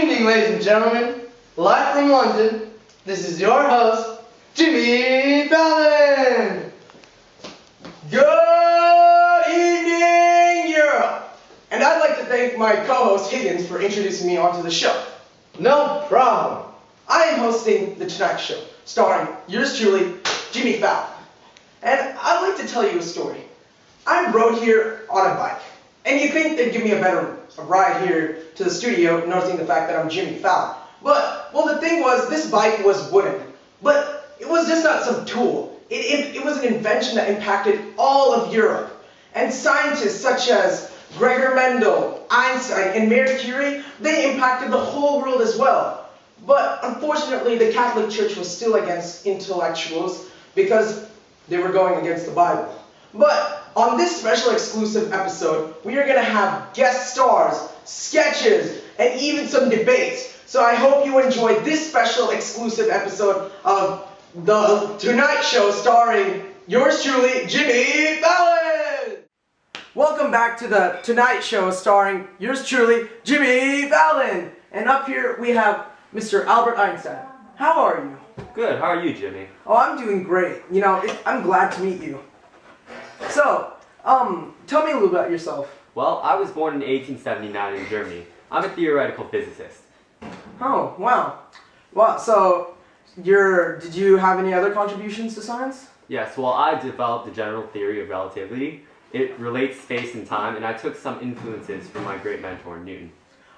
evening, ladies and gentlemen. Live from London, this is your host, Jimmy Fallon. Good evening, Europe. And I'd like to thank my co-host Higgins for introducing me onto the show. No problem. I am hosting The Tonight Show, starring yours truly, Jimmy Fallon. And I'd like to tell you a story. I rode here on a bike. And you'd think they'd give me a better ride here to the studio, noticing the fact that I'm Jimmy Fallon. But, well, the thing was, this bike was wooden. But it was just not some tool. It was an invention that impacted all of Europe. And scientists such as Gregor Mendel, Einstein, and Marie Curie, they impacted the whole world as well. But unfortunately, the Catholic Church was still against intellectuals because they were going against the Bible. But on this special exclusive episode, we are going to have guest stars, sketches, and even some debates. So I hope you enjoyed this special exclusive episode of The Tonight Show starring yours truly, Jimmy Fallon! Welcome back to The Tonight Show starring yours truly, Jimmy Fallon! And up here we have Mr. Albert Einstein. How are you? Good, how are you, Jimmy? Oh, I'm doing great. You know, I'm glad to meet you. So, tell me a little about yourself. Well, I was born in 1879 in Germany. I'm a theoretical physicist. Oh, wow. Wow, so, did you have any other contributions to science? Yes, well, I developed the general theory of relativity. It relates space and time, and I took some influences from my great mentor, Newton.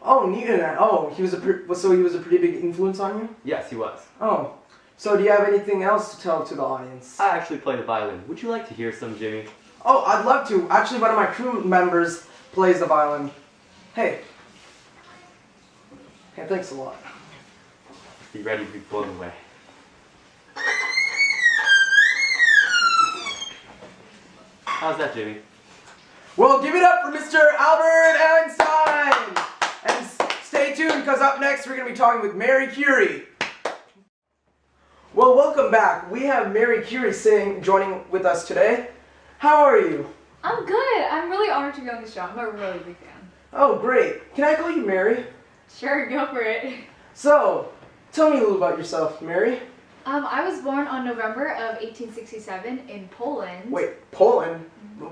Oh, Newton. Oh, he was a pretty big influence on you? Yes, he was. Oh, so do you have anything else to tell to the audience? I actually play the violin. Would you like to hear some, Jimmy? Oh, I'd love to. Actually, one of my crew members plays the violin. Hey. Hey, thanks a lot. Be ready to be blown away. How's that, Jimmy? Well, give it up for Mr. Albert Einstein! And stay tuned, because up next we're going to be talking with Marie Curie. Well, welcome back. We have Marie Curie joining with us today. How are you? I'm good. I'm really honored to be on this show. I'm a really big fan. Oh, great. Can I call you Mary? Sure, go for it. So, tell me a little about yourself, Mary. I was born on November of 1867 in Poland. Wait, Poland?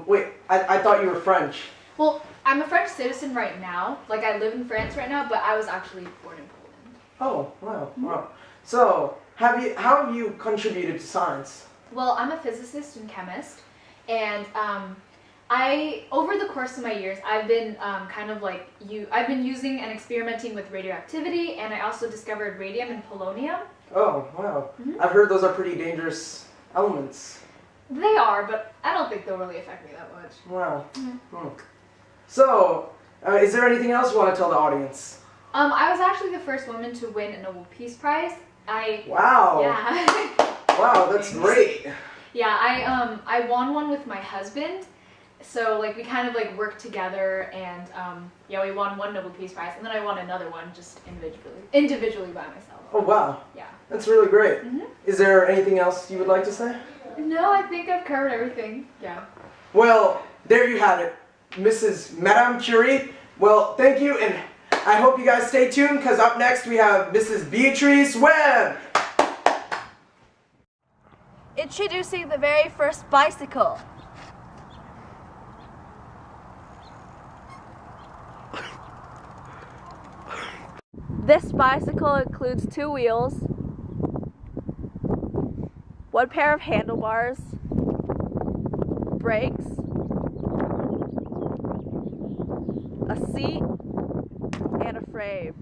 Wait, I thought you were French. Well, I'm a French citizen right now. Like, I live in France right now, but I was actually born in Poland. Oh, wow, wow. So, how have you contributed to science? Well, I'm a physicist and chemist, and over the course of my years, I've been I've been using and experimenting with radioactivity, and I also discovered radium and polonium. Oh, wow. I've heard those are pretty dangerous elements. They are, but I don't think they'll really affect me that much. Wow. So, is there anything else you want to tell the audience? I was actually the first woman to win a Nobel Peace Prize. Wow. Yeah. Wow, that's great. Yeah, I won one with my husband. So like we kind of like worked together, and yeah, we won one Nobel Peace Prize, and then I won another one just individually by myself. Oh wow. Yeah. That's really great. Is there anything else you would like to say? No, I think I've covered everything. Yeah. Well, there you have it, Madame Curie. Well, thank you, and I hope you guys stay tuned, because up next we have Mrs. Beatrice Webb. Introducing the very first bicycle. This bicycle includes 2 wheels, 1 pair of handlebars, brakes, a seat, and a frame.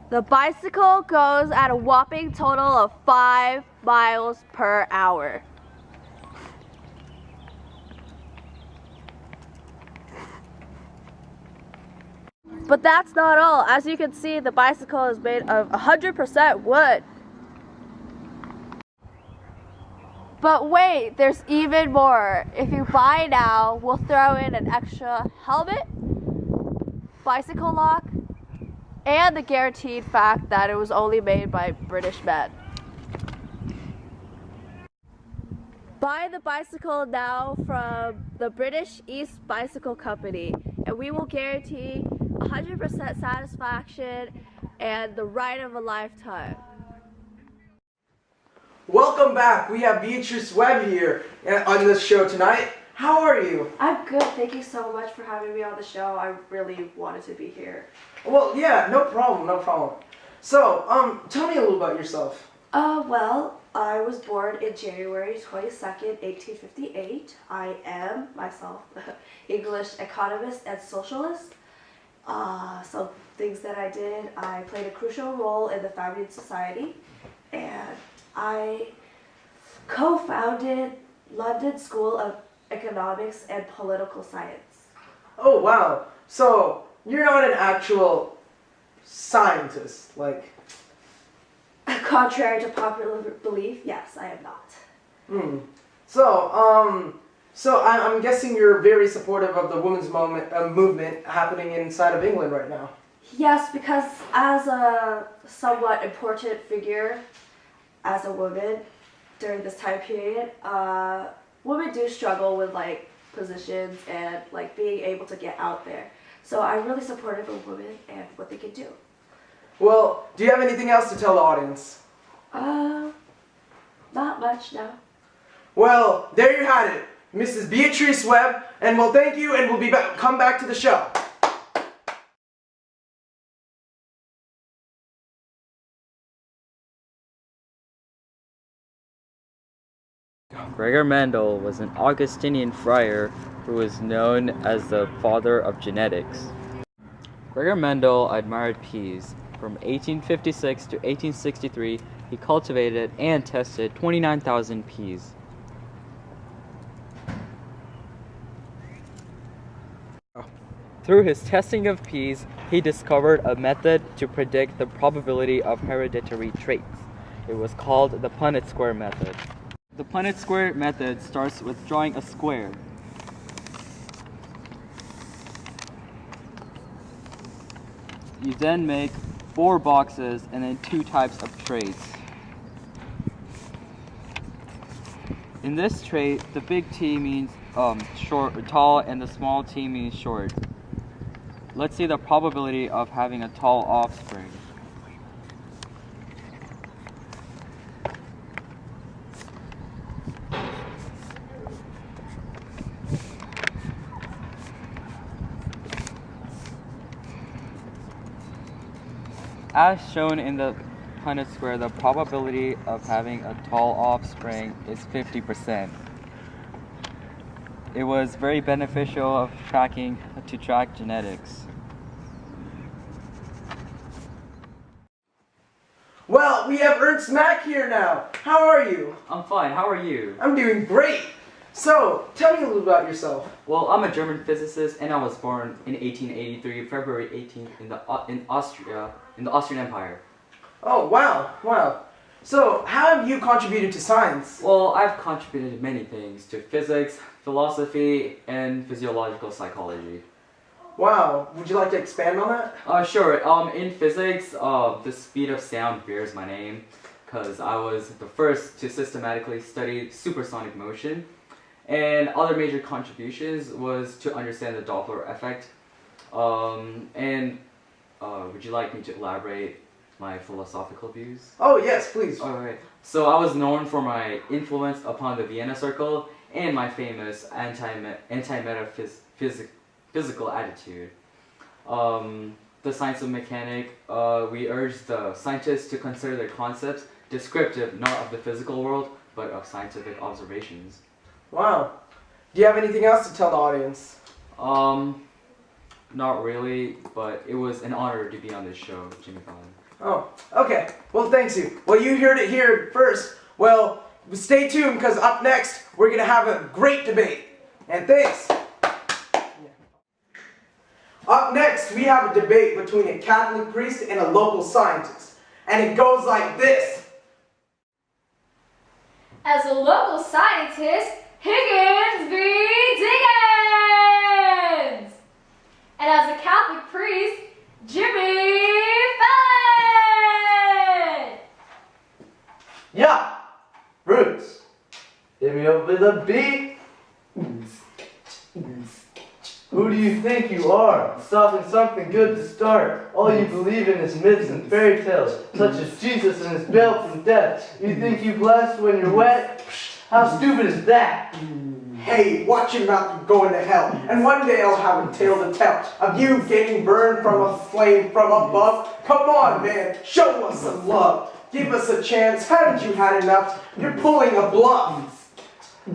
The bicycle goes at a whopping total of 5 miles per hour. But that's not all. As you can see, the bicycle is made of 100% wood. But wait, there's even more. If you buy now, we'll throw in an extra helmet, bicycle lock, and the guaranteed fact that it was only made by British men. Buy the bicycle now from the British East Bicycle Company, and we will guarantee 100% satisfaction, and the ride of a lifetime. Welcome back. We have Beatrice Webb here on this show tonight. How are you? I'm good. Thank you so much for having me on the show. I really wanted to be here. Well, yeah, no problem, no problem. So, tell me a little about yourself. Well, I was born in January 22nd, 1858. I am, myself, English economist and socialist. Some things that I did, I played a crucial role in the Fabian Society, and I co-founded London School of Economics and Political Science. Oh, wow. So, you're not an actual scientist, like... Contrary to popular belief, yes, I am not. So I'm guessing you're very supportive of the women's movement happening inside of England right now. Yes, because as a somewhat important figure, as a woman during this time period, women do struggle with like positions and like being able to get out there. So I'm really supportive of women and what they can do. Well, do you have anything else to tell the audience? Not much, no. Well, there you had it, Mrs. Beatrice Webb, and we'll thank you, and we'll be back. Come back to the show. Gregor Mendel was an Augustinian friar who was known as the father of genetics. Gregor Mendel admired peas. From 1856 to 1863, he cultivated and tested 29,000 peas. Through his testing of peas, he discovered a method to predict the probability of hereditary traits. It was called the Punnett square method. The Punnett square method starts with drawing a square. You then make 4 boxes and then 2 types of traits. In this trait, the big T means tall, and the small t means short. Let's see the probability of having a tall offspring. As shown in the Punnett square, the probability of having a tall offspring is 50%. It was very beneficial to track genetics. Well, we have Ernst Mack here now. How are you? I'm fine. How are you? I'm doing great. So, tell me a little about yourself. Well, I'm a German physicist, and I was born in 1883, February 18th, in Austria, in the Austrian Empire. Oh, wow, wow. So, how have you contributed to science? Well, I've contributed many things to physics, philosophy, and physiological psychology. Wow, would you like to expand on that? Sure. In physics, the speed of sound bears my name, because I was the first to systematically study supersonic motion. And other major contributions was to understand the Doppler effect. Would you like me to elaborate my philosophical views? Oh, yes, please. Alright. So I was known for my influence upon the Vienna Circle and my famous anti-metaphysical attitude. The science of mechanics, we urge the scientists to consider their concepts descriptive not of the physical world, but of scientific observations. Wow. Do you have anything else to tell the audience? Not really, but it was an honor to be on this show, Jimmy Fallon. Oh, okay. Well, thanks you. Well, you heard it here first. Well, stay tuned, because up next, we're going to have a great debate. And thanks. Up next, we have a debate between a Catholic priest and a local scientist. And it goes like this. As a local scientist, Higgins v. Diggins! And as a Catholic priest, Jimmy Fallon! Yeah, Roots. Hit me up with a beat. Who do you think you are? Stopping something good to start. All you believe in is myths and fairy tales, such as Jesus and his bail from death. You think you blessed when you're wet? Psh, how stupid is that? Hey, watch your mouth, you're going to hell. And one day I'll have a tale to tell of you getting burned from a flame from above. Come on, man, show us some love. Give us a chance. Haven't you had enough? You're pulling a bluff.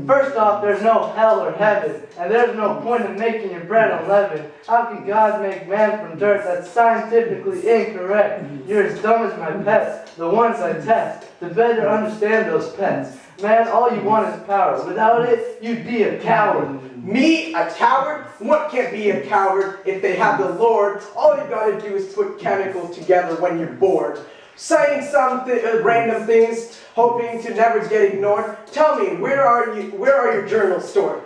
First off, there's no hell or heaven, and there's no point in making your bread unleavened. How can God make man from dirt? That's scientifically incorrect. You're as dumb as my pets, the ones I test, to better understand those pets. Man, all you want is power. Without it, you'd be a coward. Me, a coward? What can't be a coward if they have the Lord? All you gotta do is put chemicals together when you're bored. Saying some random things, hoping to never get ignored. Tell me, where are your journals stored?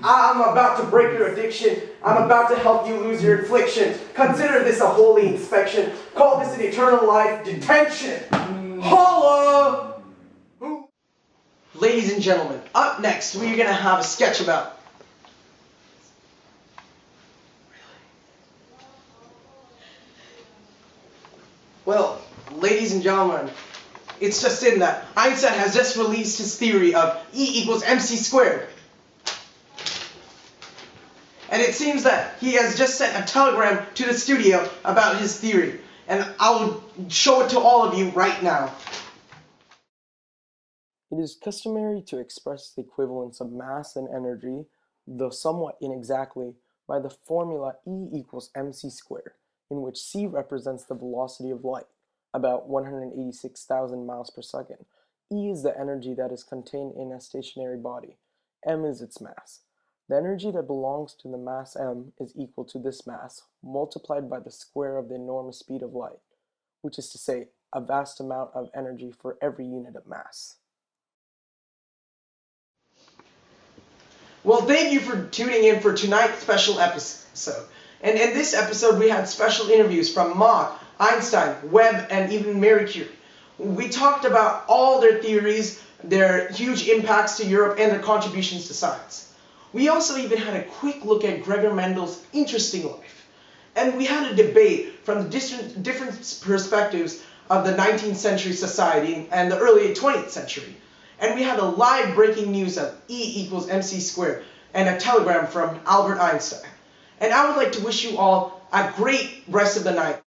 I'm about to break your addiction. I'm about to help you lose your affliction. Consider this a holy inspection. Call this an eternal life detention. Holla! Ladies and gentlemen, up next we're gonna have a sketch about. Well, ladies and gentlemen, it's just in that Einstein has just released his theory of E equals mc squared. And it seems that he has just sent a telegram to the studio about his theory. And I'll show it to all of you right now. It is customary to express the equivalence of mass and energy, though somewhat inexactly, by the formula E equals mc squared, in which c represents the velocity of light, about 186,000 miles per second. E is the energy that is contained in a stationary body. M is its mass. The energy that belongs to the mass m is equal to this mass, multiplied by the square of the enormous speed of light, which is to say, a vast amount of energy for every unit of mass. Well, thank you for tuning in for tonight's special episode. And in this episode, we had special interviews from Mach, Einstein, Webb, and even Marie Curie. We talked about all their theories, their huge impacts to Europe, and their contributions to science. We also even had a quick look at Gregor Mendel's interesting life. And we had a debate from the different perspectives of the 19th century society and the early 20th century. And we had a live breaking news of E equals mc squared and a telegram from Albert Einstein. And I would like to wish you all a great rest of the night.